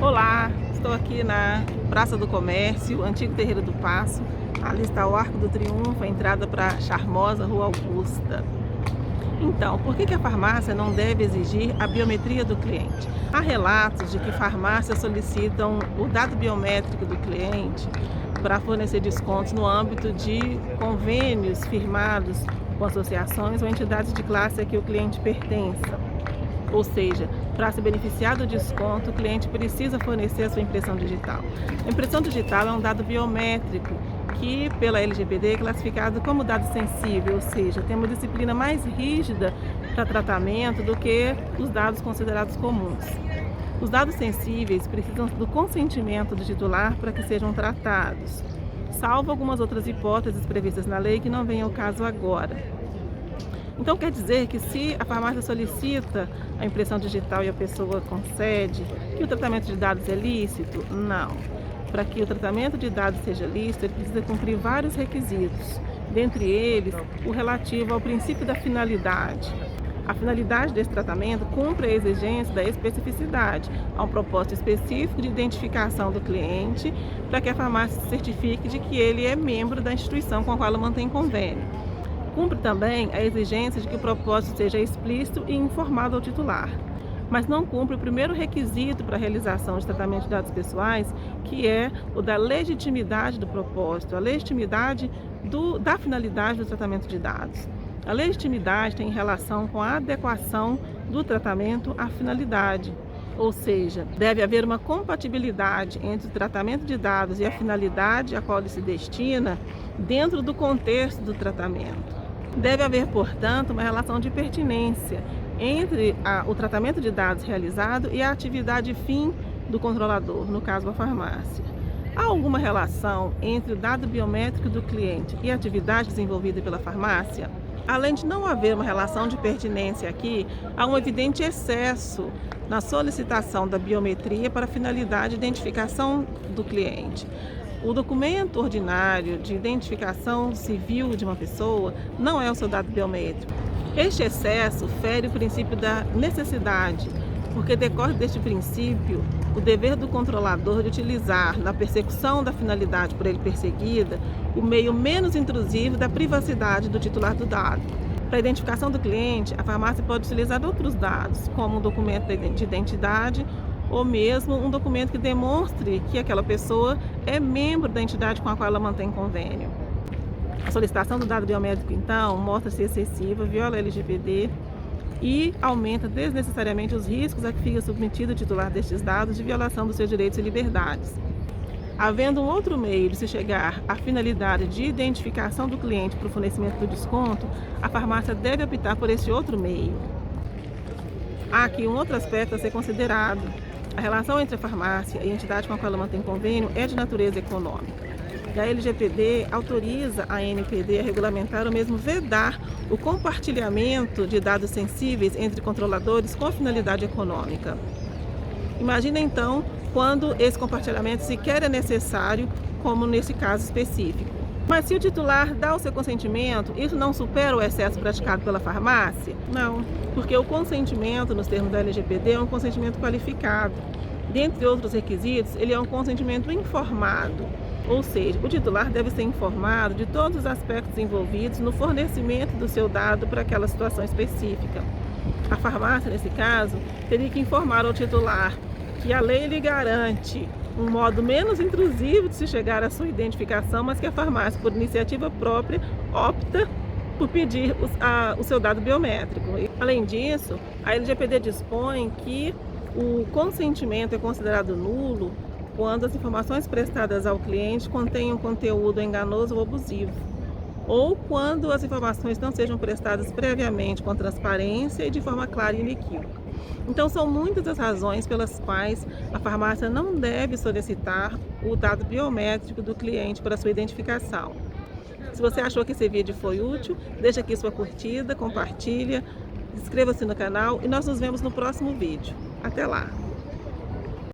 Olá, estou aqui na Praça do Comércio, antigo Terreiro do Paço. Ali está o Arco do Triunfo, a entrada para a charmosa Rua Augusta. Então, por que a farmácia não deve exigir a biometria do cliente? Há relatos de que farmácias solicitam o dado biométrico do cliente para fornecer descontos no âmbito de convênios firmados com associações ou entidades de classe a que o cliente pertença. Ou seja, para se beneficiar do desconto, o cliente precisa fornecer a sua impressão digital. A impressão digital é um dado biométrico que, pela LGPD, é classificado como dado sensível, ou seja, tem uma disciplina mais rígida para tratamento do que os dados considerados comuns. Os dados sensíveis precisam do consentimento do titular para que sejam tratados, salvo algumas outras hipóteses previstas na lei que não vêm ao caso agora. Então quer dizer que se a farmácia solicita a impressão digital e a pessoa concede, que o tratamento de dados é lícito? Não. Para que o tratamento de dados seja lícito, ele precisa cumprir vários requisitos, dentre eles o relativo ao princípio da finalidade. A finalidade desse tratamento cumpre a exigência da especificidade, há um propósito específico de identificação do cliente, para que a farmácia se certifique de que ele é membro da instituição com a qual ela mantém convênio. Cumpre também a exigência de que o propósito seja explícito e informado ao titular, mas não cumpre o primeiro requisito para a realização de tratamento de dados pessoais, que é o da legitimidade do propósito, a legitimidade da finalidade do tratamento de dados. A legitimidade tem relação com a adequação do tratamento à finalidade, ou seja, deve haver uma compatibilidade entre o tratamento de dados e a finalidade a qual ele se destina dentro do contexto do tratamento. Deve haver, portanto, uma relação de pertinência entre o tratamento de dados realizado e a atividade fim do controlador, no caso a farmácia. Há alguma relação entre o dado biométrico do cliente e a atividade desenvolvida pela farmácia? Além de não haver uma relação de pertinência aqui, há um evidente excesso na solicitação da biometria para a finalidade de identificação do cliente. O documento ordinário de identificação civil de uma pessoa não é o seu dado biométrico. Este excesso fere o princípio da necessidade, porque decorre deste princípio o dever do controlador de utilizar, na persecução da finalidade por ele perseguida, o meio menos intrusivo da privacidade do titular do dado. Para a identificação do cliente, a farmácia pode utilizar outros dados, como um documento de identidade ou mesmo um documento que demonstre que aquela pessoa é membro da entidade com a qual ela mantém convênio. A solicitação do dado biométrico, então, mostra-se excessiva, viola a LGPD e aumenta desnecessariamente os riscos a que fica submetido o titular destes dados de violação dos seus direitos e liberdades. Havendo um outro meio de se chegar à finalidade de identificação do cliente para o fornecimento do desconto, a farmácia deve optar por esse outro meio. Há aqui um outro aspecto a ser considerado. A relação entre a farmácia e a entidade com a qual ela mantém convênio é de natureza econômica. E a LGPD autoriza a ANPD a regulamentar ou mesmo vedar o compartilhamento de dados sensíveis entre controladores com finalidade econômica. Imagina então quando esse compartilhamento sequer é necessário, como nesse caso específico. Mas se o titular dá o seu consentimento, isso não supera o excesso praticado pela farmácia? Não, porque o consentimento, nos termos da LGPD, é um consentimento qualificado. Dentre outros requisitos, ele é um consentimento informado, ou seja, o titular deve ser informado de todos os aspectos envolvidos no fornecimento do seu dado para aquela situação específica. A farmácia, nesse caso, teria que informar ao titular que a lei lhe garante um modo menos intrusivo de se chegar à sua identificação, mas que a farmácia, por iniciativa própria, opta por pedir o seu dado biométrico. Além disso, a LGPD dispõe que o consentimento é considerado nulo quando as informações prestadas ao cliente contêm um conteúdo enganoso ou abusivo, ou quando as informações não sejam prestadas previamente com transparência e de forma clara e inequívoca. Então, são muitas as razões pelas quais a farmácia não deve solicitar o dado biométrico do cliente para sua identificação. Se você achou que esse vídeo foi útil, deixa aqui sua curtida, compartilha, inscreva-se no canal e nós nos vemos no próximo vídeo. Até lá!